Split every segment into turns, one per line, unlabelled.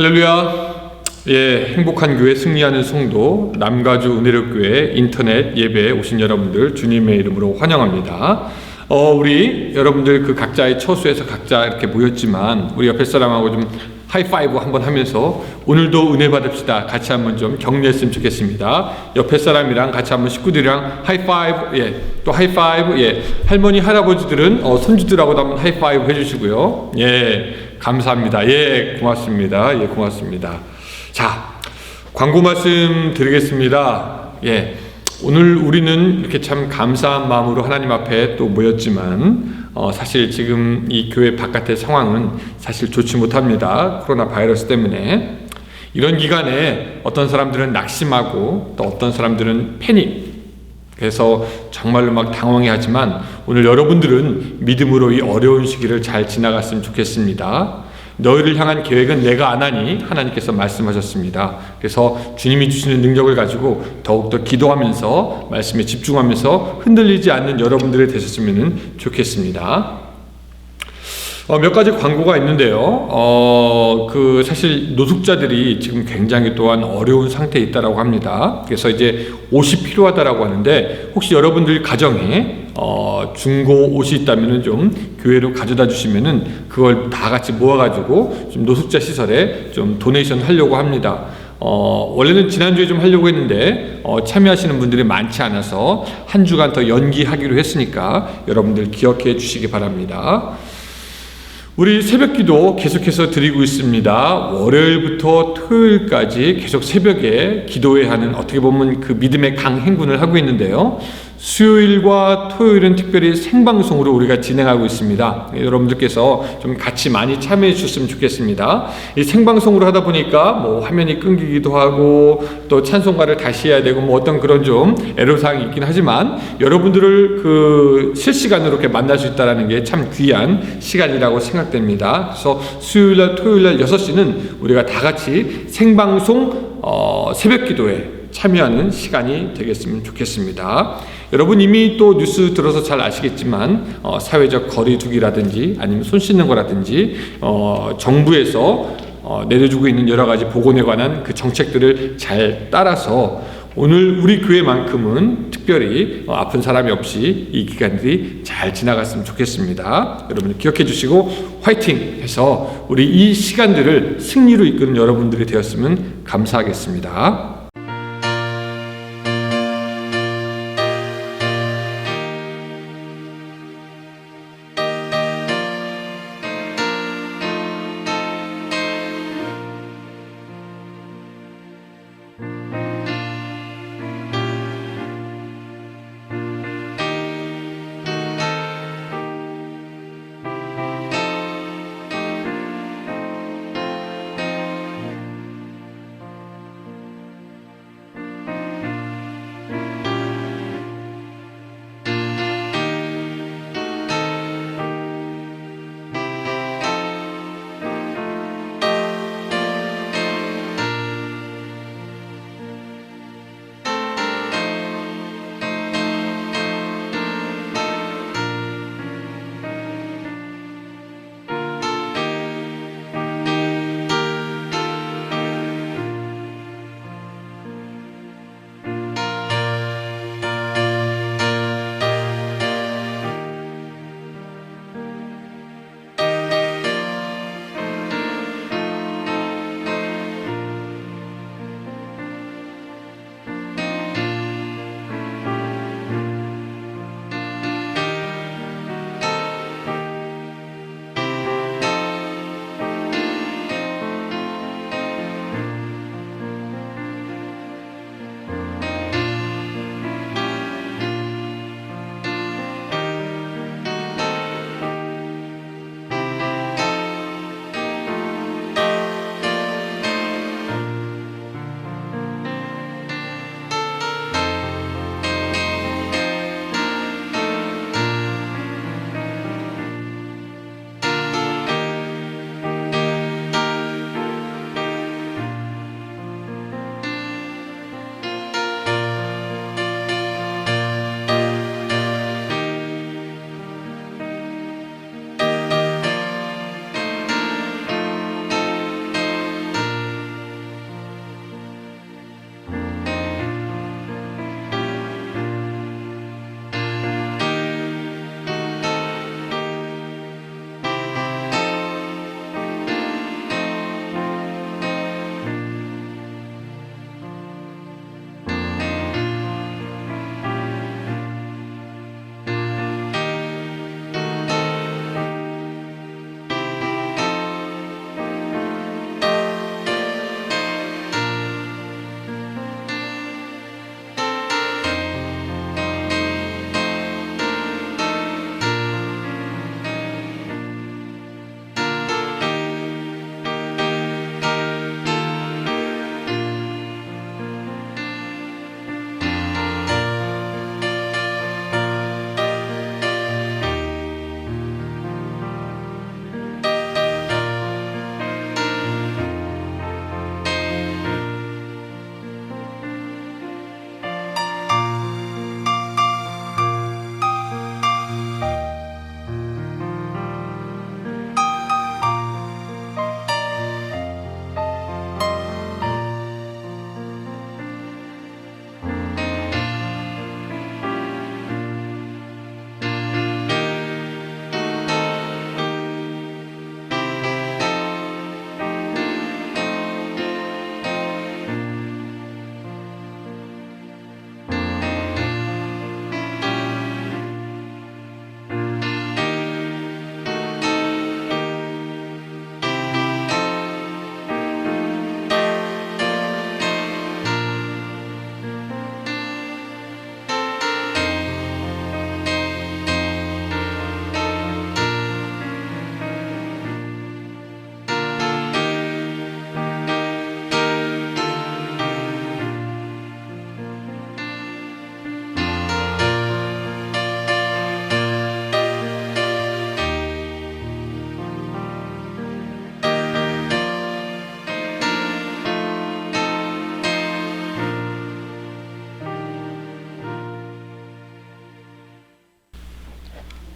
할렐루야. 행복한 교회 승리하는 성도 남가주 은혜롭교회 인터넷 예배에 오신 여러분들 주님의 이름으로 환영합니다. 우리 여러분들 그 각자의 처소에서 각자 이렇게 모였지만 우리 옆에 사람하고 좀 하이파이브 한번 하면서 오늘도 은혜 받읍시다 같이 한번 좀 격려했으면 좋겠습니다. 옆에 사람이랑 같이 한번 식구들이랑 하이파이브, 또 하이파이브, 할머니 할아버지들은 손주들하고도 한번 하이파이브 해주시고요. 감사합니다. 고맙습니다. 고맙습니다. 자, 광고 말씀 드리겠습니다. 오늘 우리는 이렇게 참 감사한 마음으로 하나님 앞에 또 모였지만 사실 지금 이 교회 바깥의 상황은 사실 좋지 못합니다. 코로나 바이러스 때문에. 이런 기간에 어떤 사람들은 낙심하고 또 어떤 사람들은 패닉, 그래서 정말로 막 당황해하지만 오늘 여러분들은 믿음으로 이 어려운 시기를 잘 지나갔으면 좋겠습니다. 너희를 향한 계획은 내가 안 하니 하나님께서 말씀하셨습니다. 그래서 주님이 주시는 능력을 가지고 더욱더 기도하면서 말씀에 집중하면서 흔들리지 않는 여러분들이 되셨으면 좋겠습니다. 몇 가지 광고가 있는데요. 사실 노숙자들이 지금 굉장히 또한 어려운 상태에 있다라고 합니다. 그래서 이제 옷이 필요하다라고 하는데 혹시 여러분들 가정에 중고 옷이 있다면은 좀 교회로 가져다 주시면은 그걸 다 같이 모아가지고 좀 노숙자 시설에 좀 도네이션 하려고 합니다. 원래는 지난주에 좀 하려고 했는데 참여하시는 분들이 많지 않아서 한 주간 더 연기하기로 했으니까 여러분들 기억해 주시기 바랍니다. 우리 새벽기도 계속해서 드리고 있습니다. 월요일부터 토요일까지 계속 새벽에 기도해야 하는, 어떻게 보면 그 믿음의 강행군을 하고 있는데요. 수요일과 토요일은 특별히 생방송으로 우리가 진행하고 있습니다. 여러분들께서 좀 같이 많이 참여해 주셨으면 좋겠습니다. 이 생방송으로 하다 보니까 뭐 화면이 끊기기도 하고 또 찬송가를 다시 해야 되고 뭐 어떤 그런 좀 애로사항이 있긴 하지만 여러분들을 그 실시간으로 이렇게 만날 수 있다는 게 참 귀한 시간이라고 생각됩니다. 그래서 수요일날 토요일날 6시는 우리가 다 같이 생방송 새벽 기도에 참여하는 시간이 되겠으면 좋겠습니다. 여러분 이미 또 뉴스 들어서 잘 아시겠지만 사회적 거리두기라든지 아니면 손 씻는 거라든지 정부에서 내려주고 있는 여러 가지 보건에 관한 그 정책들을 잘 따라서 오늘 우리 교회만큼은 특별히 아픈 사람이 없이 이 기간들이 잘 지나갔으면 좋겠습니다. 여러분 기억해 주시고 화이팅 해서 우리 이 시간들을 승리로 이끄는 여러분들이 되었으면 감사하겠습니다.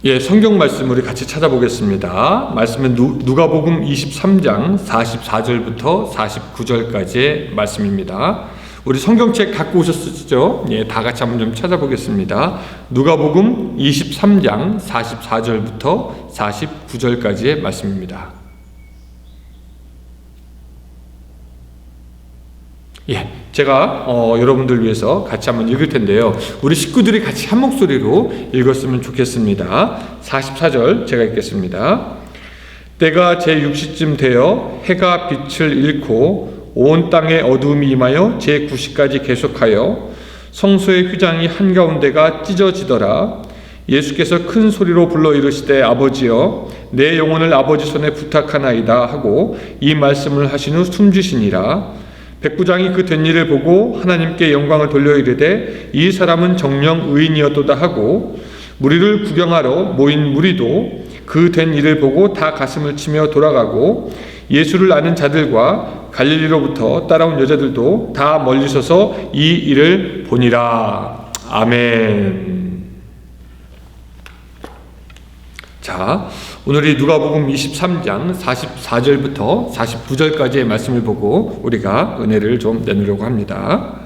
예, 성경 말씀 우리 같이 찾아보겠습니다. 말씀은 누가복음 23장 44절부터 49절까지의 말씀입니다. 우리 성경책 갖고 오셨죠? 예, 다 같이 한번 좀 찾아보겠습니다. 누가복음 23장 44절부터 49절까지의 말씀입니다. 예, 제가 여러분들 위해서 같이 한번 읽을 텐데요. 우리 식구들이 같이 한 목소리로 읽었으면 좋겠습니다. 44절 제가 읽겠습니다. 때가 제6시쯤 되어 해가 빛을 잃고 온 땅에 어두움이 임하여 제9시까지 계속하여 성소의 휘장이 한가운데가 찢어지더라. 예수께서 큰 소리로 불러 이르시되 아버지여 내 영혼을 아버지 손에 부탁하나이다 하고 이 말씀을 하신 후 숨지시니라. 백부장이 그 된 일을 보고 하나님께 영광을 돌려 이르되 이 사람은 정녕 의인이었도다 하고 무리를 구경하러 모인 무리도 그 된 일을 보고 다 가슴을 치며 돌아가고 예수를 아는 자들과 갈릴리로부터 따라온 여자들도 다 멀리 서서 이 일을 보니라. 아멘. 자, 오늘이 누가복음 23장 44절부터 49절까지의 말씀을 보고 우리가 은혜를 좀 나누려고 합니다.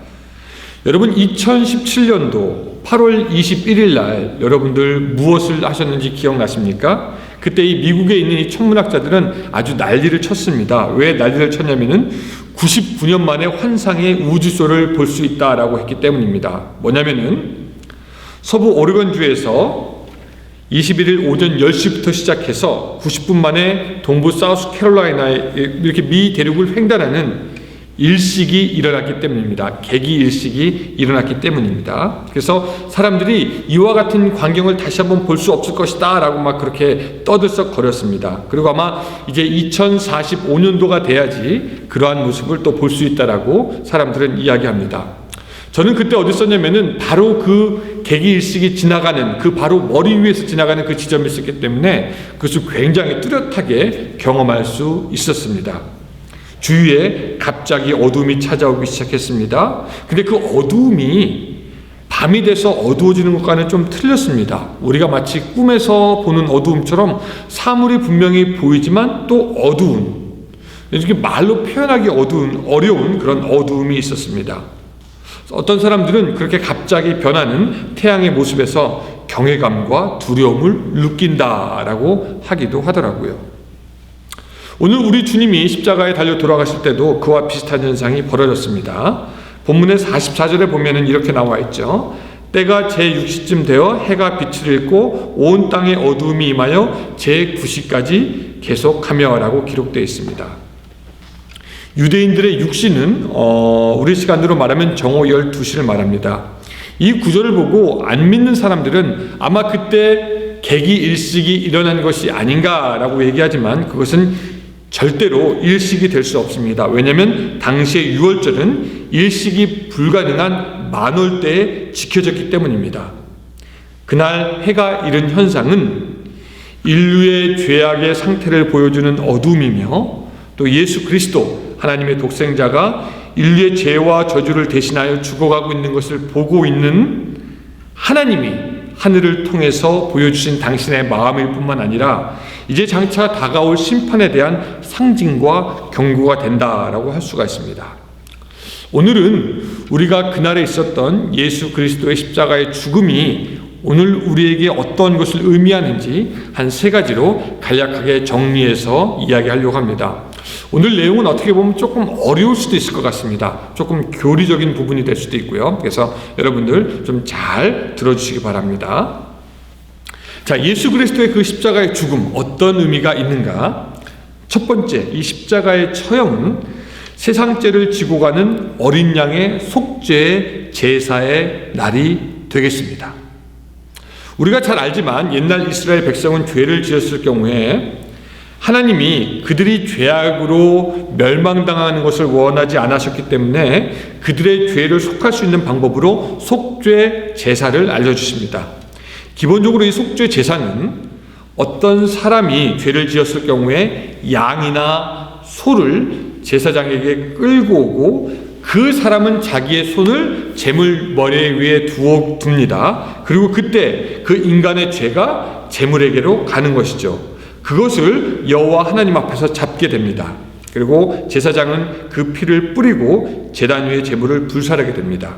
여러분, 2017년도 8월 21일 날 여러분들 무엇을 하셨는지 기억나십니까? 그때 이 미국에 있는 이 천문학자들은 아주 난리를 쳤습니다. 왜 난리를 쳤냐면은 99년 만에 환상의 우주소를 볼 수 있다라고 했기 때문입니다. 뭐냐면은 서부 오레곤주에서 21일 오전 10시부터 시작해서 90분 만에 동부 사우스캐롤라이나에 이렇게 미 대륙을 횡단하는 일식이 일어났기 때문입니다. 개기 일식이 일어났기 때문입니다. 그래서 사람들이 이와 같은 광경을 다시 한번 볼 수 없을 것이다 라고 막 그렇게 떠들썩거렸습니다. 그리고 아마 이제 2045년도가 돼야지 그러한 모습을 또 볼 수 있다라고 사람들은 이야기합니다. 저는 그때 어디 있었냐면은 바로 그 개기일식이 지나가는 그 바로 머리 위에서 지나가는 그 지점이 있었기 때문에 그것을 굉장히 뚜렷하게 경험할 수 있었습니다. 주위에 갑자기 어두움이 찾아오기 시작했습니다. 근데 그 어두움이 밤이 돼서 어두워지는 것과는 좀 틀렸습니다. 우리가 마치 꿈에서 보는 어두움처럼 사물이 분명히 보이지만 또 어두운, 이렇게 말로 표현하기 어려운 그런 어두움이 있었습니다. 어떤 사람들은 그렇게 갑자기 변하는 태양의 모습에서 경외감과 두려움을 느낀다라고 하기도 하더라고요. 오늘 우리 주님이 십자가에 달려 돌아가실 때도 그와 비슷한 현상이 벌어졌습니다. 본문의 44절에 보면은 이렇게 나와 있죠. 때가 제6시쯤 되어 해가 빛을 잃고 온 땅에 어두움이 임하여 제9시까지 계속하며 라고 기록되어 있습니다. 유대인들의 6시는 우리 시간으로 말하면 정오 12시를 말합니다. 이 구절을 보고 안 믿는 사람들은 아마 그때 개기일식이 일어난 것이 아닌가라고 얘기하지만 그것은 절대로 일식이 될 수 없습니다. 왜냐하면 당시의 유월절은 일식이 불가능한 만월때에 지켜졌기 때문입니다. 그날 해가 이른 현상은 인류의 죄악의 상태를 보여주는 어둠이며 또 예수 그리스도 하나님의 독생자가 인류의 죄와 저주를 대신하여 죽어가고 있는 것을 보고 있는 하나님이 하늘을 통해서 보여주신 당신의 마음일 뿐만 아니라 이제 장차 다가올 심판에 대한 상징과 경고가 된다라고 할 수가 있습니다. 오늘은 우리가 그날에 있었던 예수 그리스도의 십자가의 죽음이 오늘 우리에게 어떤 것을 의미하는지 한 3가지로 간략하게 정리해서 이야기하려고 합니다. 오늘 내용은 어떻게 보면 조금 어려울 수도 있을 것 같습니다. 조금 교리적인 부분이 될 수도 있고요. 그래서 여러분들 좀 잘 들어주시기 바랍니다. 자, 예수 그리스도의 그 십자가의 죽음, 어떤 의미가 있는가? 첫 번째, 이 십자가의 처형은 세상죄를 지고 가는 어린 양의 속죄 제사의 날이 되겠습니다. 우리가 잘 알지만 옛날 이스라엘 백성은 죄를 지었을 경우에 하나님이 그들이 죄악으로 멸망당하는 것을 원하지 않으셨기 때문에 그들의 죄를 속할 수 있는 방법으로 속죄 제사를 알려주십니다. 기본적으로 이 속죄 제사는 어떤 사람이 죄를 지었을 경우에 양이나 소를 제사장에게 끌고 오고 그 사람은 자기의 손을 제물 머리 위에 둡니다. 그리고 그때 그 인간의 죄가 제물에게로 가는 것이죠. 그것을 여호와 하나님 앞에서 잡게 됩니다. 그리고 제사장은 그 피를 뿌리고 제단 위에 제물을 불사르게 됩니다.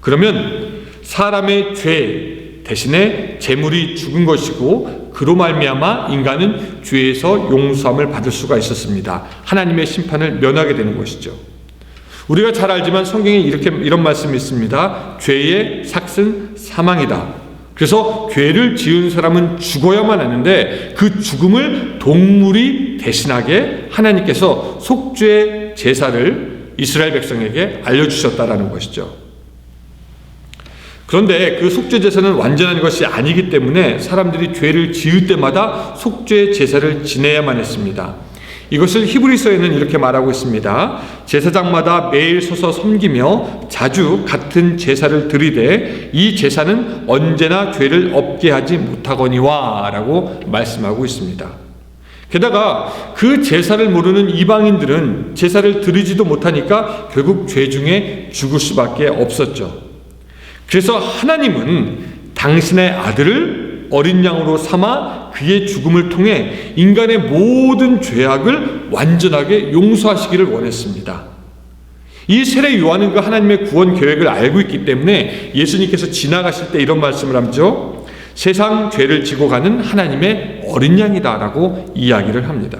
그러면 사람의 죄 대신에 제물이 죽은 것이고, 그로 말미암아 인간은 죄에서 용서함을 받을 수가 있었습니다. 하나님의 심판을 면하게 되는 것이죠. 우리가 잘 알지만 성경에 이런 말씀이 있습니다. 죄의 삭은 사망이다. 그래서 죄를 지은 사람은 죽어야만 하는데 그 죽음을 동물이 대신하게 하나님께서 속죄 제사를 이스라엘 백성에게 알려주셨다라는 것이죠. 그런데 그 속죄 제사는 완전한 것이 아니기 때문에 사람들이 죄를 지을 때마다 속죄 제사를 지내야만 했습니다. 이것을 히브리서에는 이렇게 말하고 있습니다. 제사장마다 매일 서서 섬기며 자주 같은 제사를 드리되 이 제사는 언제나 죄를 없게 하지 못하거니와 라고 말씀하고 있습니다. 게다가 그 제사를 모르는 이방인들은 제사를 드리지도 못하니까 결국 죄 중에 죽을 수밖에 없었죠. 그래서 하나님은 당신의 아들을 어린 양으로 삼아 그의 죽음을 통해 인간의 모든 죄악을 완전하게 용서하시기를 원했습니다. 이 세례 요한은 그 하나님의 구원 계획을 알고 있기 때문에 예수님께서 지나가실 때 이런 말씀을 하죠. 세상 죄를 지고 가는 하나님의 어린 양이다라고 이야기를 합니다.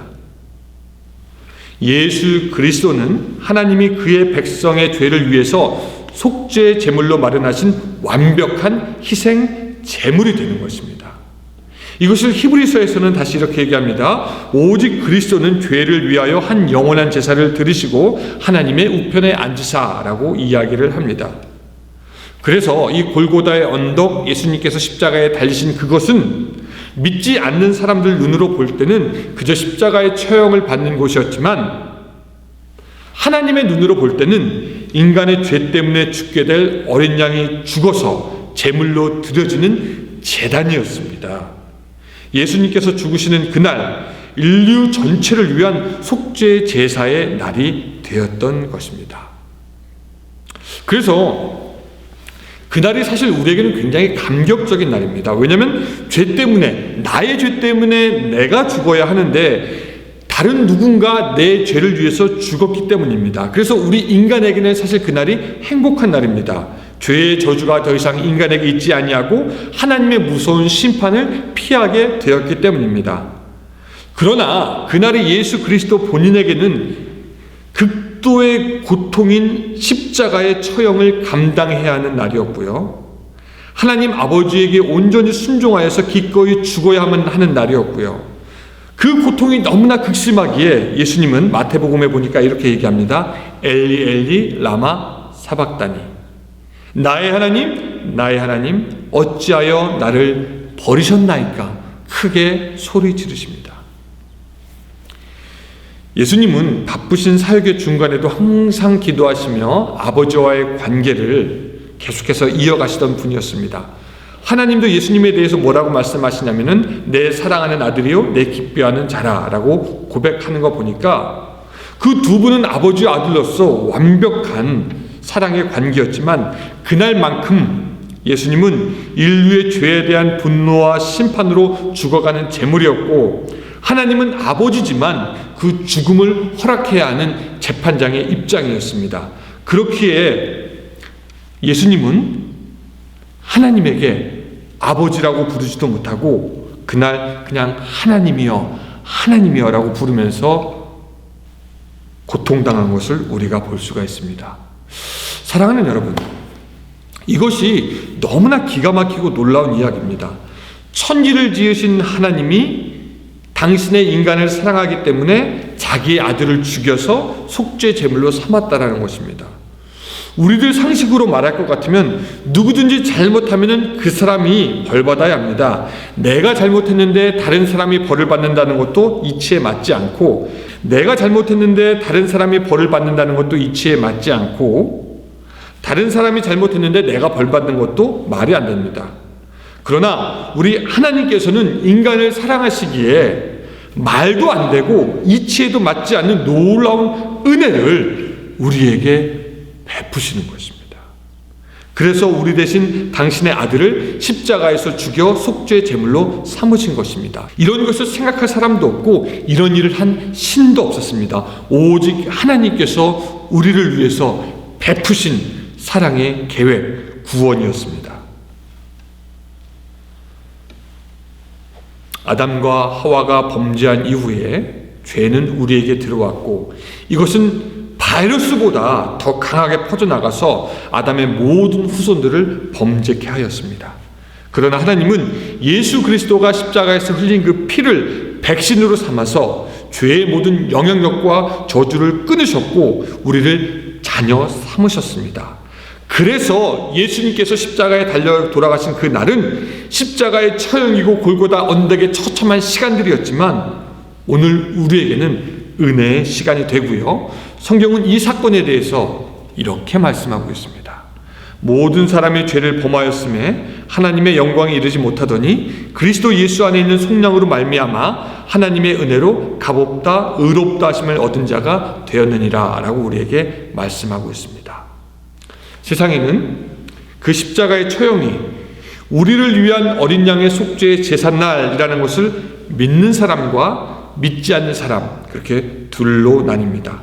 예수 그리스도는 하나님이 그의 백성의 죄를 위해서 속죄 제물로 마련하신 완벽한 희생 제물이 되는 것입니다. 이것을 히브리서에서는 다시 이렇게 얘기합니다. 오직 그리스도는 죄를 위하여 한 영원한 제사를 드리시고 하나님의 우편에 앉으사라고 이야기를 합니다. 그래서 이 골고다의 언덕, 예수님께서 십자가에 달리신 그것은 믿지 않는 사람들 눈으로 볼 때는 그저 십자가의 처형을 받는 곳이었지만, 하나님의 눈으로 볼 때는 인간의 죄 때문에 죽게 될 어린 양이 죽어서 제물로 드려지는 제단이었습니다. 예수님께서 죽으시는 그날 인류 전체를 위한 속죄 제사의 날이 되었던 것입니다. 그래서 그날이 사실 우리에게는 굉장히 감격적인 날입니다. 왜냐하면 죄 때문에, 나의 죄 때문에 내가 죽어야 하는데 다른 누군가 내 죄를 위해서 죽었기 때문입니다. 그래서 우리 인간에게는 사실 그날이 행복한 날입니다. 죄의 저주가 더 이상 인간에게 있지 아니하고 하나님의 무서운 심판을 피하게 되었기 때문입니다. 그러나 그날이 예수 그리스도 본인에게는 극도의 고통인 십자가의 처형을 감당해야 하는 날이었고요. 하나님 아버지에게 온전히 순종하여서 기꺼이 죽어야만 하는 날이었고요. 그 고통이 너무나 극심하기에 예수님은 마태복음에 보니까 이렇게 얘기합니다. 엘리 엘리 라마 사박다니, 나의 하나님 어찌하여 나를 버리셨나이까 크게 소리 지르십니다. 예수님은 바쁘신 사역의 중간에도 항상 기도하시며 아버지와의 관계를 계속해서 이어가시던 분이었습니다. 하나님도 예수님에 대해서 뭐라고 말씀하시냐면은 내 사랑하는 아들이요 내 기뻐하는 자라라고 고백하는 거 보니까 그 두 분은 아버지와 아들로서 완벽한 사랑의 관계였지만, 그날만큼 예수님은 인류의 죄에 대한 분노와 심판으로 죽어가는 제물이었고, 하나님은 아버지지만 그 죽음을 허락해야 하는 재판장의 입장이었습니다. 그렇기에 예수님은 하나님에게 아버지라고 부르지도 못하고 그날 그냥 하나님이여 라고 부르면서 고통당한 것을 우리가 볼 수가 있습니다. 사랑하는 여러분, 이것이 너무나 기가 막히고 놀라운 이야기입니다. 천지를 지으신 하나님이 당신의 인간을 사랑하기 때문에 자기의 아들을 죽여서 속죄 제물로 삼았다라는 것입니다. 우리들 상식으로 말할 것 같으면 누구든지 잘못하면 그 사람이 벌받아야 합니다. 내가 잘못했는데 다른 사람이 벌을 받는다는 것도 이치에 맞지 않고, 내가 잘못했는데 다른 사람이 벌을 받는다는 것도 이치에 맞지 않고, 다른 사람이 잘못했는데 내가 벌 받는 것도 말이 안 됩니다. 그러나 우리 하나님께서는 인간을 사랑하시기에 말도 안 되고 이치에도 맞지 않는 놀라운 은혜를 우리에게 베푸시는 것입니다. 그래서 우리 대신 당신의 아들을 십자가에서 죽여 속죄 제물로 삼으신 것입니다. 이런 것을 생각할 사람도 없고 이런 일을 한 신도 없었습니다. 오직 하나님께서 우리를 위해서 베푸신 사랑의 계획, 구원이었습니다. 아담과 하와가 범죄한 이후에 죄는 우리에게 들어왔고 이것은 바이러스보다 더 강하게 퍼져나가서 아담의 모든 후손들을 범죄케 하였습니다. 그러나 하나님은 예수 그리스도가 십자가에서 흘린 그 피를 백신으로 삼아서 죄의 모든 영향력과 저주를 끊으셨고 우리를 자녀 삼으셨습니다. 그래서 예수님께서 십자가에 달려 돌아가신 그 날은 십자가의 처형이고 골고다 언덕의 처참한 시간들이었지만 오늘 우리에게는 은혜의 시간이 되고요. 성경은 이 사건에 대해서 이렇게 말씀하고 있습니다. 모든 사람의 죄를 범하였음에 하나님의 영광에 이르지 못하더니 그리스도 예수 안에 있는 속량으로 말미암아 하나님의 은혜로 값없다 의롭다 하심을 얻은 자가 되었느니라 라고 우리에게 말씀하고 있습니다. 세상에는 그 십자가의 처형이 우리를 위한 어린 양의 속죄의 제삿날이라는 것을 믿는 사람과 믿지 않는 사람, 그렇게 둘로 나뉩니다.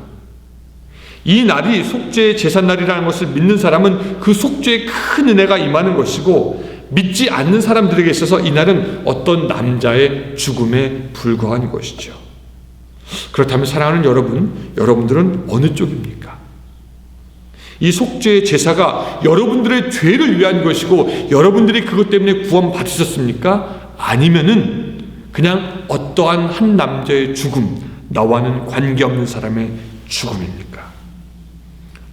이 날이 속죄의 제삿날이라는 것을 믿는 사람은 그 속죄의 큰 은혜가 임하는 것이고 믿지 않는 사람들에게 있어서 이 날은 어떤 남자의 죽음에 불과한 것이죠. 그렇다면 사랑하는 여러분들은 어느 쪽입니까? 이 속죄의 제사가 여러분들의 죄를 위한 것이고 여러분들이 그것 때문에 구원 받으셨습니까? 아니면은 그냥 어떠한 한 남자의 죽음, 나와는 관계없는 사람의 죽음입니까?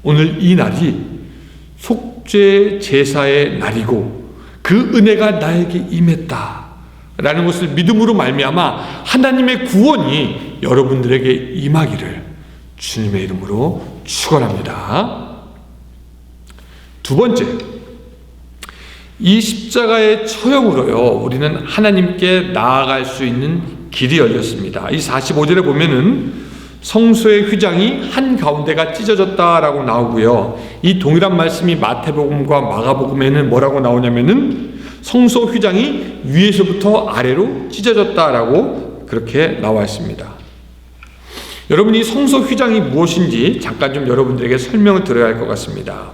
오늘 이 날이 속죄 제사의 날이고 그 은혜가 나에게 임했다라는 것을 믿음으로 말미암아 하나님의 구원이 여러분들에게 임하기를 주님의 이름으로 축원합니다. 두 번째, 이 십자가의 처형으로요 우리는 하나님께 나아갈 수 있는 길이 열렸습니다. 이 45절에 보면은 성소의 휘장이 한가운데가 찢어졌다라고 나오고요. 이 동일한 말씀이 마태복음과 마가복음에는 뭐라고 나오냐면은 성소 휘장이 위에서부터 아래로 찢어졌다라고 그렇게 나와 있습니다. 여러분, 이 성소 휘장이 무엇인지 잠깐 좀 여러분들에게 설명을 드려야 할 것 같습니다.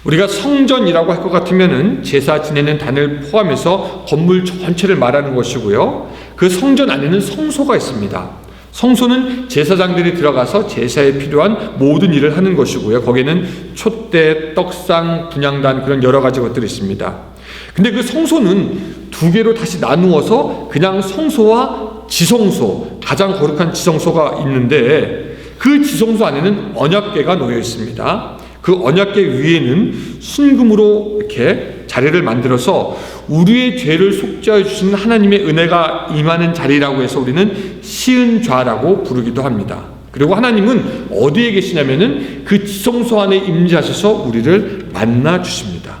우리가 성전이라고 할 것 같으면은 제사 지내는 단을 포함해서 건물 전체를 말하는 것이고요. 그 성전 안에는 성소가 있습니다. 성소는 제사장들이 들어가서 제사에 필요한 모든 일을 하는 것이고요. 거기에는 촛대, 떡상, 분향단 그런 여러 가지 것들이 있습니다. 근데 그 성소는 두 개로 다시 나누어서 그냥 성소와 지성소, 가장 거룩한 지성소가 있는데 그 지성소 안에는 언약궤가 놓여 있습니다. 그 언약궤 위에는 순금으로 이렇게 자리를 만들어서 우리의 죄를 속죄해 주시는 하나님의 은혜가 임하는 자리라고 해서 우리는 시은좌라고 부르기도 합니다. 그리고 하나님은 어디에 계시냐면은 그 지성소 안에 임재하셔서 우리를 만나 주십니다.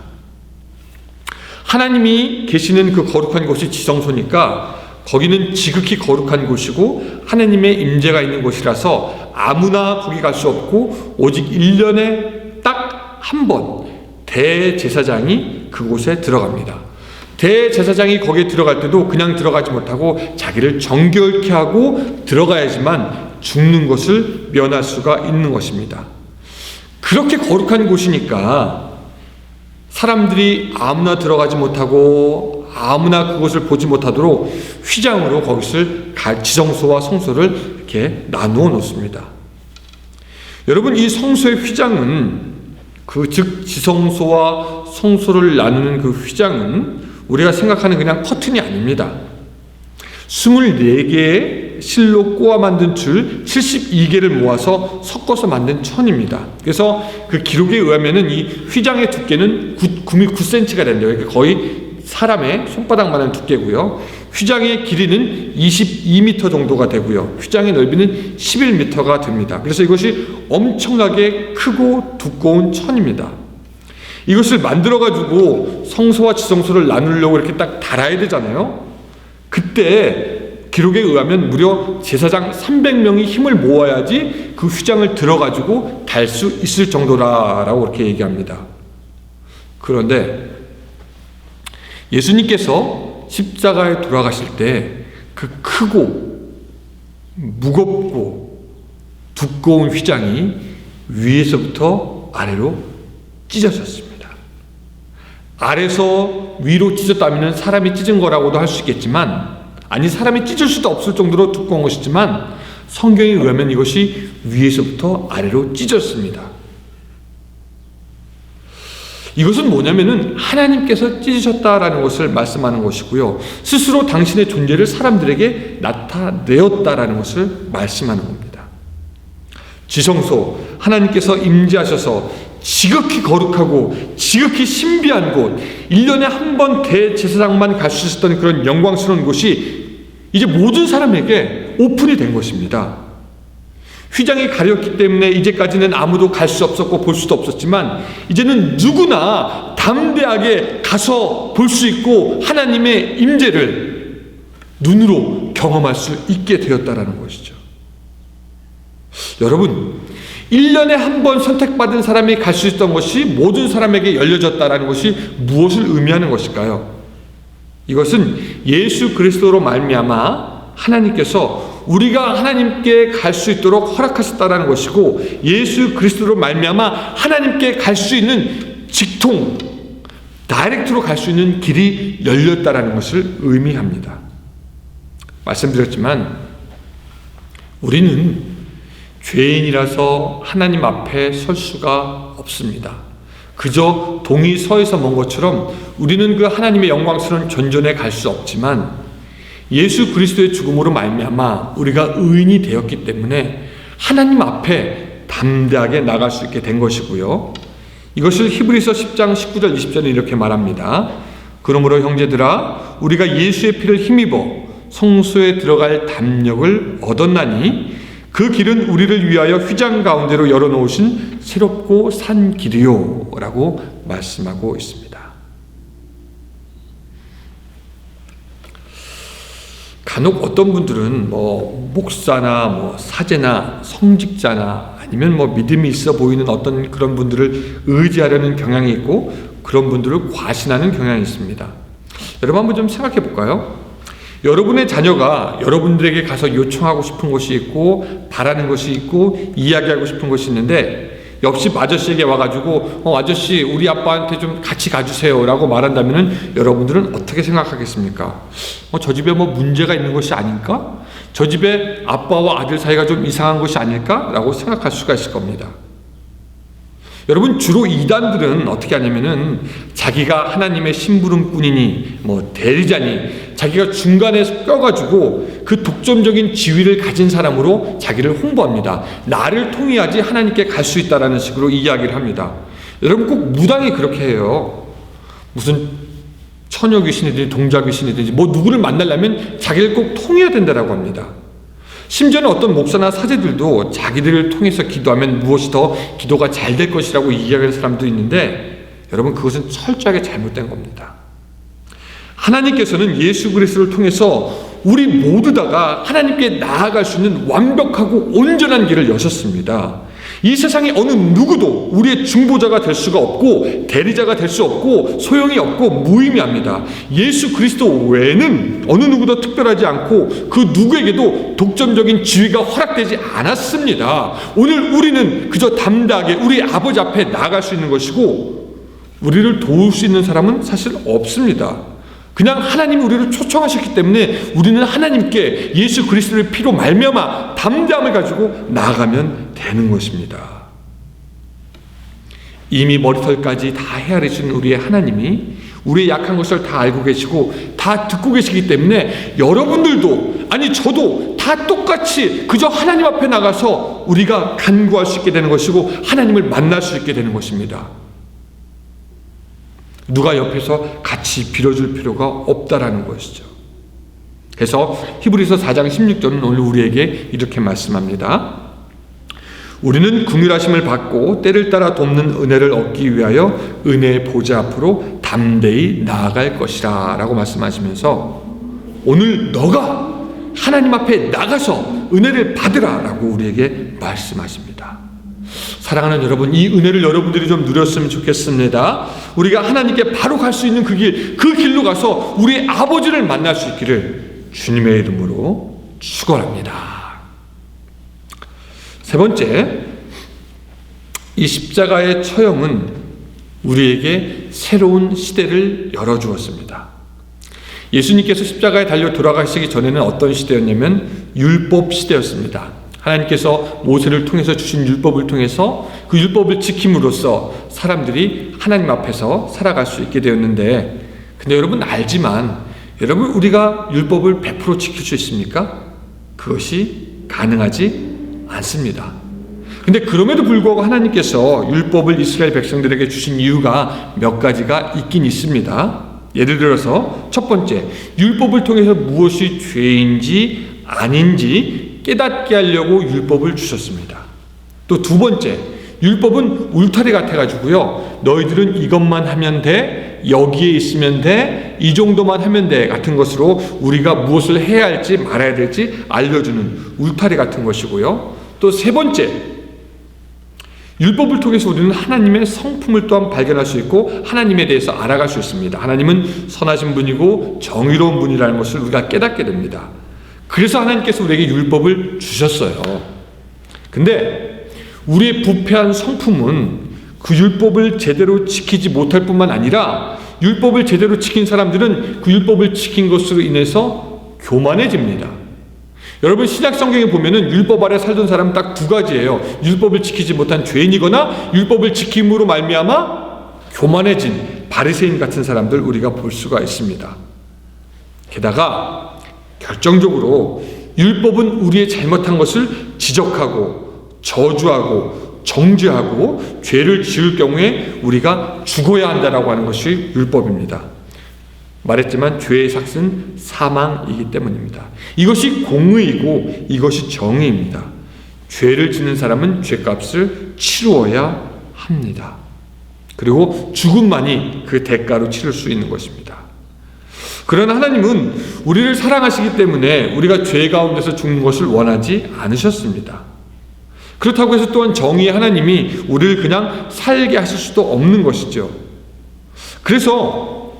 하나님이 계시는 그 거룩한 곳이 지성소니까 거기는 지극히 거룩한 곳이고 하나님의 임재가 있는 곳이라서 아무나 거기 갈 수 없고 오직 1년에 딱 한 번 대제사장이 그곳에 들어갑니다. 대제사장이 거기에 들어갈 때도 그냥 들어가지 못하고 자기를 정결케 하고 들어가야지만 죽는 것을 면할 수가 있는 것입니다. 그렇게 거룩한 곳이니까 사람들이 아무나 들어가지 못하고 아무나 그곳을 보지 못하도록 휘장으로 거기를 지성소와 성소를 이렇게 나누어 놓습니다. 여러분, 이 성소의 휘장은 즉 지성소와 성소를 나누는 그 휘장은 우리가 생각하는 그냥 커튼이 아닙니다. 24개의 실로 꼬아 만든 줄 72개를 모아서 섞어서 만든 천입니다. 그래서 그 기록에 의하면은 이 휘장의 두께는 9cm가 된대요. 그러니까 거의 사람의 손바닥만한 두께고요. 휘장의 길이는 22m 정도가 되고요. 휘장의 넓이는 11m가 됩니다. 그래서 이것이 엄청나게 크고 두꺼운 천입니다. 이것을 만들어가지고 성소와 지성소를 나누려고 이렇게 딱 달아야 되잖아요. 그때 기록에 의하면 무려 제사장 300명이 힘을 모아야지 그 휘장을 들어가지고 갈 수 있을 정도라라고 그렇게 얘기합니다. 그런데 예수님께서 십자가에 돌아가실 때 그 크고 무겁고 두꺼운 휘장이 위에서부터 아래로 찢어졌습니다. 아래서 위로 찢었다면 사람이 찢은 거라고도 할 수 있겠지만, 아니 사람이 찢을 수도 없을 정도로 두꺼운 것이지만 성경에 의하면 이것이 위에서부터 아래로 찢었습니다. 이것은 뭐냐면은 하나님께서 찢으셨다라는 것을 말씀하는 것이고요, 스스로 당신의 존재를 사람들에게 나타내었다라는 것을 말씀하는 겁니다. 지성소, 하나님께서 임재하셔서 지극히 거룩하고 지극히 신비한 곳, 1년에 한 번 대제사장만 갈 수 있었던 그런 영광스러운 곳이 이제 모든 사람에게 오픈이 된 것입니다. 휘장이 가렸기 때문에 이제까지는 아무도 갈 수 없었고 볼 수도 없었지만, 이제는 누구나 담대하게 가서 볼 수 있고 하나님의 임재를 눈으로 경험할 수 있게 되었다라는 것이죠. 여러분, 1년에 한 번 선택받은 사람이 갈 수 있던 것이 모든 사람에게 열려졌다라는 것이 무엇을 의미하는 것일까요? 이것은 예수 그리스도로 말미암아 하나님께서 우리가 하나님께 갈 수 있도록 허락하셨다라는 것이고, 예수 그리스도로 말미암아 하나님께 갈 수 있는 직통, 다이렉트로 갈 수 있는 길이 열렸다라는 것을 의미합니다. 말씀드렸지만 우리는 죄인이라서 하나님 앞에 설 수가 없습니다. 그저 동이 서에서 먼 것처럼 우리는 그 하나님의 영광스러운 존전에 갈 수 없지만, 예수 그리스도의 죽음으로 말미암아 우리가 의인이 되었기 때문에 하나님 앞에 담대하게 나갈 수 있게 된 것이고요, 이것을 히브리서 10장 19절 20절에 이렇게 말합니다. 그러므로 형제들아, 우리가 예수의 피를 힘입어 성소에 들어갈 담력을 얻었나니 그 길은 우리를 위하여 휘장 가운데로 열어놓으신 새롭고 산 길이요 라고 말씀하고 있습니다. 간혹 어떤 분들은 목사나 사제나 성직자나 아니면 믿음이 있어 보이는 어떤 그런 분들을 의지하려는 경향이 있고, 그런 분들을 과신하는 경향이 있습니다. 여러분 한번 좀 생각해 볼까요? 여러분의 자녀가 여러분들에게 가서 요청하고 싶은 것이 있고, 바라는 것이 있고, 이야기하고 싶은 것이 있는데, 옆집 아저씨에게 와가지고 아저씨 우리 아빠한테 좀 같이 가주세요 라고 말한다면 여러분들은 어떻게 생각하겠습니까? 저 집에 문제가 있는 것이 아닐까? 저 집에 아빠와 아들 사이가 좀 이상한 것이 아닐까? 라고 생각할 수가 있을 겁니다. 여러분, 주로 이단들은 어떻게 하냐면은 자기가 하나님의 심부름꾼이니 대리자니 자기가 중간에 껴가지고 그 독점적인 지위를 가진 사람으로 자기를 홍보합니다. 나를 통해야지 하나님께 갈 수 있다라는 식으로 이야기를 합니다. 여러분, 꼭 무당이 그렇게 해요. 무슨 처녀 귀신이든지 동자 귀신이든지 누구를 만나려면 자기를 꼭 통해야 된다라고 합니다. 심지어는 어떤 목사나 사제들도 자기들을 통해서 기도하면 무엇이 더 기도가 잘 될 것이라고 이야기하는 사람도 있는데, 여러분 그것은 철저하게 잘못된 겁니다. 하나님께서는 예수 그리스도를 통해서 우리 모두 다가 하나님께 나아갈 수 있는 완벽하고 온전한 길을 여셨습니다. 이 세상에 어느 누구도 우리의 중보자가 될 수가 없고 대리자가 될 수 없고 소용이 없고 무의미합니다. 예수 그리스도 외에는 어느 누구도 특별하지 않고 그 누구에게도 독점적인 지위가 허락되지 않았습니다. 오늘 우리는 그저 담대하게 우리 아버지 앞에 나아갈 수 있는 것이고, 우리를 도울 수 있는 사람은 사실 없습니다. 그냥 하나님이 우리를 초청하셨기 때문에 우리는 하나님께 예수 그리스도의 피로 말미암아 담대함을 가지고 나아가면 되는 것입니다. 이미 머리털까지 다 헤아리신 우리의 하나님이 우리의 약한 것을 다 알고 계시고 다 듣고 계시기 때문에 여러분들도, 아니 저도 다 똑같이 그저 하나님 앞에 나가서 우리가 간구할 수 있게 되는 것이고 하나님을 만날 수 있게 되는 것입니다. 누가 옆에서 같이 빌어줄 필요가 없다라는 것이죠. 그래서 히브리서 4장 16절은 오늘 우리에게 이렇게 말씀합니다. 우리는 긍휼하심을 받고 때를 따라 돕는 은혜를 얻기 위하여 은혜의 보좌 앞으로 담대히 나아갈 것이라 라고 말씀하시면서, 오늘 너가 하나님 앞에 나가서 은혜를 받으라 라고 우리에게 말씀하십니다. 사랑하는 여러분, 이 은혜를 여러분들이 좀 누렸으면 좋겠습니다. 우리가 하나님께 바로 갈 수 있는 그 길로 가서 우리 아버지를 만날 수 있기를 주님의 이름으로 축원합니다. 세 번째, 이 십자가의 처형은 우리에게 새로운 시대를 열어주었습니다. 예수님께서 십자가에 달려 돌아가시기 전에는 어떤 시대였냐면 율법 시대였습니다. 하나님께서 모세를 통해서 주신 율법을 통해서 그 율법을 지킴으로써 사람들이 하나님 앞에서 살아갈 수 있게 되었는데, 근데 여러분 알지만, 여러분 우리가 율법을 100% 지킬 수 있습니까? 그것이 가능하지 않습니다. 근데 그럼에도 불구하고 하나님께서 율법을 이스라엘 백성들에게 주신 이유가 몇 가지가 있긴 있습니다. 예를 들어서 첫 번째, 율법을 통해서 무엇이 죄인지 아닌지 깨닫게 하려고 율법을 주셨습니다. 또 두 번째, 율법은 울타리 같아가지고요, 너희들은 이것만 하면 돼, 여기에 있으면 돼, 이 정도만 하면 돼 같은 것으로 우리가 무엇을 해야 할지 말아야 될지 알려주는 울타리 같은 것이고요. 또 세 번째, 율법을 통해서 우리는 하나님의 성품을 또한 발견할 수 있고 하나님에 대해서 알아갈 수 있습니다. 하나님은 선하신 분이고 정의로운 분이라는 것을 우리가 깨닫게 됩니다. 그래서 하나님께서 우리에게 율법을 주셨어요. 근데 우리의 부패한 성품은 그 율법을 제대로 지키지 못할 뿐만 아니라 율법을 제대로 지킨 사람들은 그 율법을 지킨 것으로 인해서 교만해집니다. 여러분 신약 성경에 보면은 율법 아래 살던 사람은 딱 두 가지예요. 율법을 지키지 못한 죄인이거나 율법을 지킴으로 말미암아 교만해진 바리새인 같은 사람들 우리가 볼 수가 있습니다. 게다가 결정적으로 율법은 우리의 잘못한 것을 지적하고 저주하고 정죄하고 죄를 지을 경우에 우리가 죽어야 한다라고 하는 것이 율법입니다. 말했지만 죄의 삭은 사망이기 때문입니다. 이것이 공의이고 이것이 정의입니다. 죄를 짓는 사람은 죄값을 치루어야 합니다. 그리고 죽음만이 그 대가로 치를 수 있는 것입니다. 그러나 하나님은 우리를 사랑하시기 때문에 우리가 죄 가운데서 죽는 것을 원하지 않으셨습니다. 그렇다고 해서 또한 정의의 하나님이 우리를 그냥 살게 하실 수도 없는 것이죠. 그래서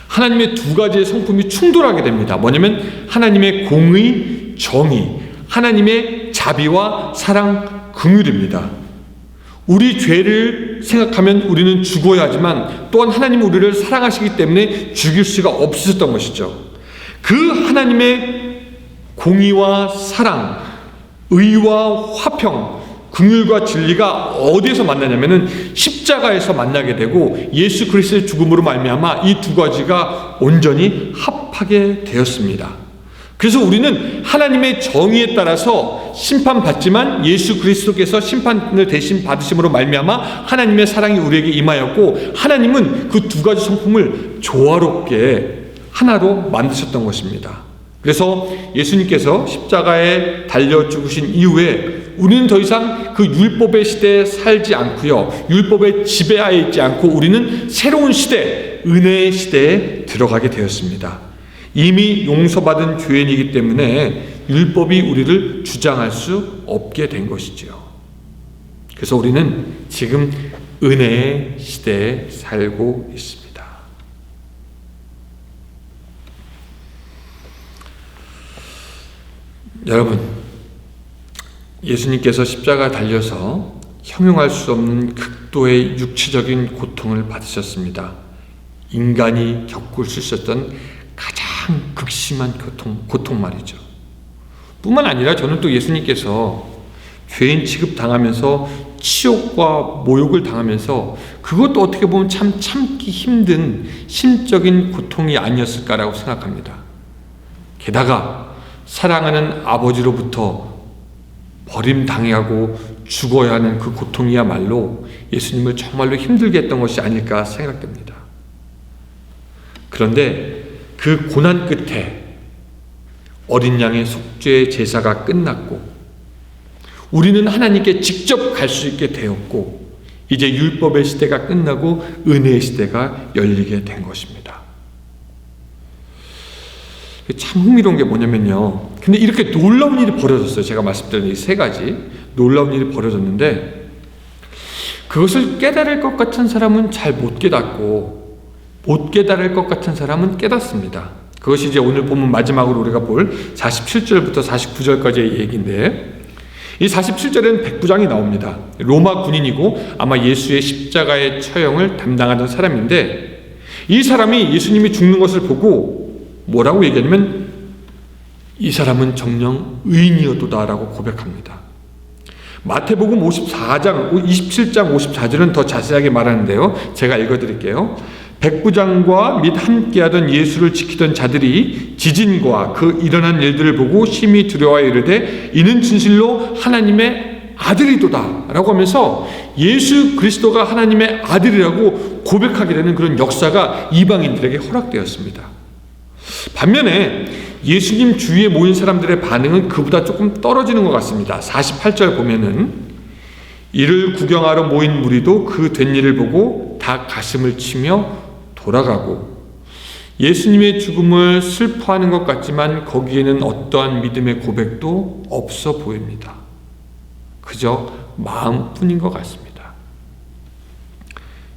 하나님의 두 가지의 성품이 충돌하게 됩니다. 뭐냐면 하나님의 공의, 정의, 하나님의 자비와 사랑, 긍휼입니다. 우리 죄를 생각하면 우리는 죽어야 하지만 또한 하나님은 우리를 사랑하시기 때문에 죽일 수가 없으셨던 것이죠. 그 하나님의 공의와 사랑, 의와 화평, 긍휼과 진리가 어디에서 만나냐면은 십자가에서 만나게 되고 예수 그리스도의 죽음으로 말미암아 이 두 가지가 온전히 합하게 되었습니다. 그래서 우리는 하나님의 정의에 따라서 심판받지만 예수 그리스도께서 심판을 대신 받으심으로 말미암아 하나님의 사랑이 우리에게 임하였고 하나님은 그 두 가지 성품을 조화롭게 하나로 만드셨던 것입니다. 그래서 예수님께서 십자가에 달려 죽으신 이후에 우리는 더 이상 그 율법의 시대에 살지 않고요, 율법의 지배하에 있지 않고 우리는 새로운 시대, 은혜의 시대에 들어가게 되었습니다. 이미 용서받은 죄인이기 때문에 율법이 우리를 주장할 수 없게 된 것이지요. 그래서 우리는 지금 은혜의 시대에 살고 있습니다. 여러분, 예수님께서 십자가에 달려서 형용할 수 없는 극도의 육체적인 고통을 받으셨습니다. 인간이 겪을 수 있었던 가장 극심한 고통 말이죠. 뿐만 아니라 저는 또 예수님께서 죄인 취급당하면서 치욕과 모욕을 당하면서 그것도 어떻게 보면 참 참기 힘든 심적인 고통이 아니었을까라고 생각합니다. 게다가 사랑하는 아버지로부터 버림당하고 죽어야 하는 그 고통이야말로 예수님을 정말로 힘들게 했던 것이 아닐까 생각됩니다. 그런데 그 고난 끝에 어린 양의 속죄 제사가 끝났고 우리는 하나님께 직접 갈 수 있게 되었고 이제 율법의 시대가 끝나고 은혜의 시대가 열리게 된 것입니다. 참 흥미로운 게 뭐냐면요, 근데 이렇게 놀라운 일이 벌어졌어요. 제가 말씀드린 이 세 가지 놀라운 일이 벌어졌는데 그것을 깨달을 것 같은 사람은 잘 못 깨닫고 못 깨달을 것 같은 사람은 깨닫습니다. 그것이 이제 오늘 본문 마지막으로 우리가 볼 47절부터 49절까지의 얘기인데, 이 47절에는 백부장이 나옵니다. 로마 군인이고 아마 예수의 십자가의 처형을 담당하던 사람인데, 이 사람이 예수님이 죽는 것을 보고 뭐라고 얘기하냐면 이 사람은 정녕 의인이었도다라고 고백합니다. 마태복음 27장 54절은 더 자세하게 말하는데요, 제가 읽어드릴게요. 백부장과 및 함께하던 예수를 지키던 자들이 지진과 그 일어난 일들을 보고 심히 두려워하여 이르되 이는 진실로 하나님의 아들이도다 라고 하면서 예수 그리스도가 하나님의 아들이라고 고백하게 되는 그런 역사가 이방인들에게 허락되었습니다. 반면에 예수님 주위에 모인 사람들의 반응은 그보다 조금 떨어지는 것 같습니다. 48절 보면은 이를 구경하러 모인 무리도 그 된 일을 보고 다 가슴을 치며 돌아가고, 예수님의 죽음을 슬퍼하는 것 같지만 거기에는 어떠한 믿음의 고백도 없어 보입니다. 그저 마음뿐인 것 같습니다.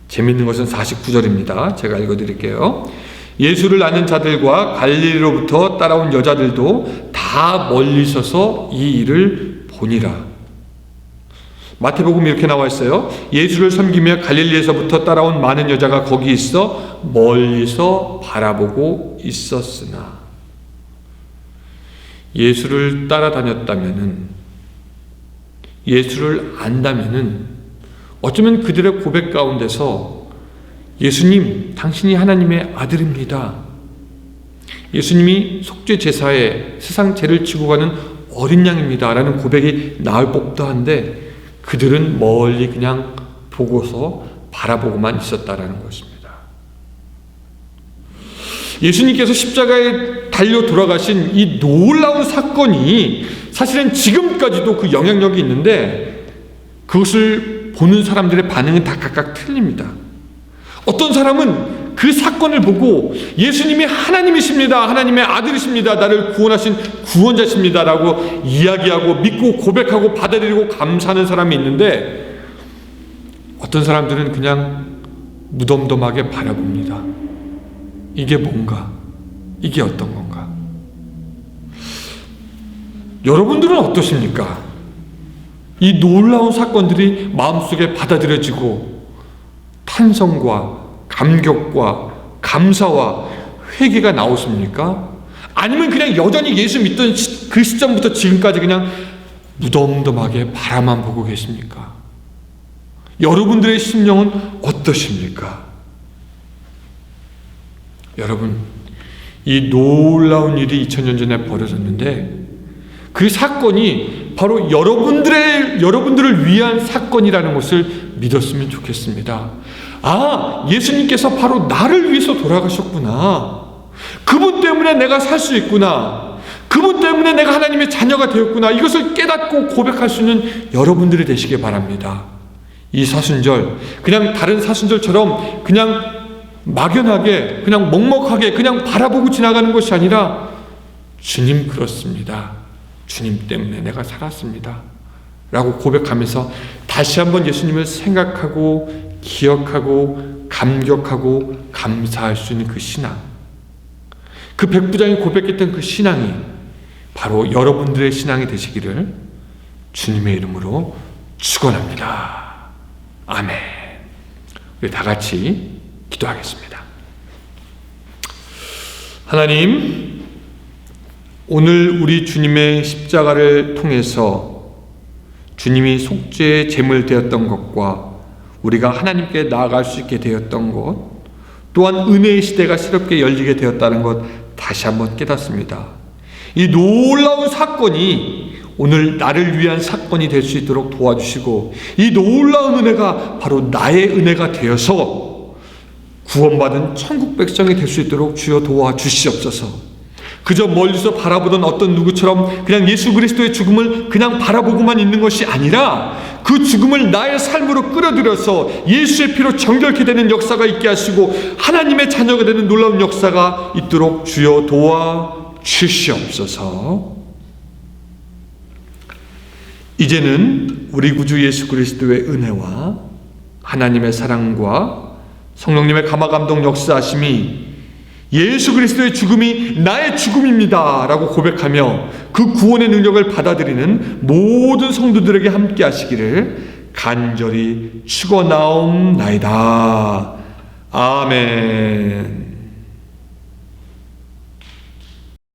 재미있는 것은 49절입니다. 제가 읽어드릴게요. 예수를 아는 자들과 갈릴리로부터 따라온 여자들도 다 멀리 서서 이 일을 보니라. 마태복음에 이렇게 나와 있어요. 예수를 섬기며 갈릴리에서부터 따라온 많은 여자가 거기 있어 멀리서 바라보고 있었으나, 예수를 따라다녔다면은, 예수를 안다면은 어쩌면 그들의 고백 가운데서 예수님, 당신이 하나님의 아들입니다. 예수님이 속죄 제사에 세상 죄를 지고 가는 어린 양입니다 라는 고백이 나올 법도 한데, 그들은 멀리 그냥 보고서 바라보고만 있었다라는 것입니다. 예수님께서 십자가에 달려 돌아가신 이 놀라운 사건이 사실은 지금까지도 그 영향력이 있는데, 그것을 보는 사람들의 반응은 다 각각 틀립니다. 어떤 사람은 그 사건을 보고 예수님이 하나님이십니다, 하나님의 아들이십니다, 나를 구원하신 구원자십니다 라고 이야기하고 믿고 고백하고 받아들이고 감사하는 사람이 있는데, 어떤 사람들은 그냥 무덤덤하게 바라봅니다. 이게 뭔가? 이게 어떤 건가? 여러분들은 어떠십니까? 이 놀라운 사건들이 마음속에 받아들여지고 찬성과 감격과 감사와 회개가 나오십니까? 아니면 그냥 여전히 예수 믿던 그 시점부터 지금까지 그냥 무덤덤하게 바라만 보고 계십니까? 여러분들의 심령은 어떠십니까? 여러분, 이 놀라운 일이 2000년 전에 벌어졌는데, 그 사건이 바로 여러분들을 위한 사건이라는 것을 믿었으면 좋겠습니다. 아, 예수님께서 바로 나를 위해서 돌아가셨구나. 그분 때문에 내가 살 수 있구나. 그분 때문에 내가 하나님의 자녀가 되었구나. 이것을 깨닫고 고백할 수 있는 여러분들이 되시길 바랍니다. 이 사순절, 그냥 다른 사순절처럼 그냥 막연하게, 그냥 먹먹하게 그냥 바라보고 지나가는 것이 아니라, 주님 그렇습니다, 주님 때문에 내가 살았습니다 라고 고백하면서 다시 한번 예수님을 생각하고 기억하고 감격하고 감사할 수 있는 그 신앙, 그 백부장이 고백했던 그 신앙이 바로 여러분들의 신앙이 되시기를 주님의 이름으로 축원합니다. 아멘. 우리 다 같이 기도하겠습니다. 하나님, 오늘 우리 주님의 십자가를 통해서 주님이 속죄의 제물 되었던 것과 우리가 하나님께 나아갈 수 있게 되었던 것, 또한 은혜의 시대가 새롭게 열리게 되었다는 것 다시 한번 깨닫습니다. 이 놀라운 사건이 오늘 나를 위한 사건이 될 수 있도록 도와주시고, 이 놀라운 은혜가 바로 나의 은혜가 되어서 구원받은 천국 백성이 될 수 있도록 주여 도와주시옵소서. 그저 멀리서 바라보던 어떤 누구처럼 그냥 예수 그리스도의 죽음을 그냥 바라보고만 있는 것이 아니라, 그 죽음을 나의 삶으로 끌어들여서 예수의 피로 정결케 되는 역사가 있게 하시고 하나님의 자녀가 되는 놀라운 역사가 있도록 주여 도와주시옵소서. 이제는 우리 구주 예수 그리스도의 은혜와 하나님의 사랑과 성령님의 감화감동 역사하심이 예수 그리스도의 죽음이 나의 죽음입니다 라고 고백하며 그 구원의 능력을 받아들이는 모든 성도들에게 함께 하시기를 간절히 축원하옵나이다. 아멘.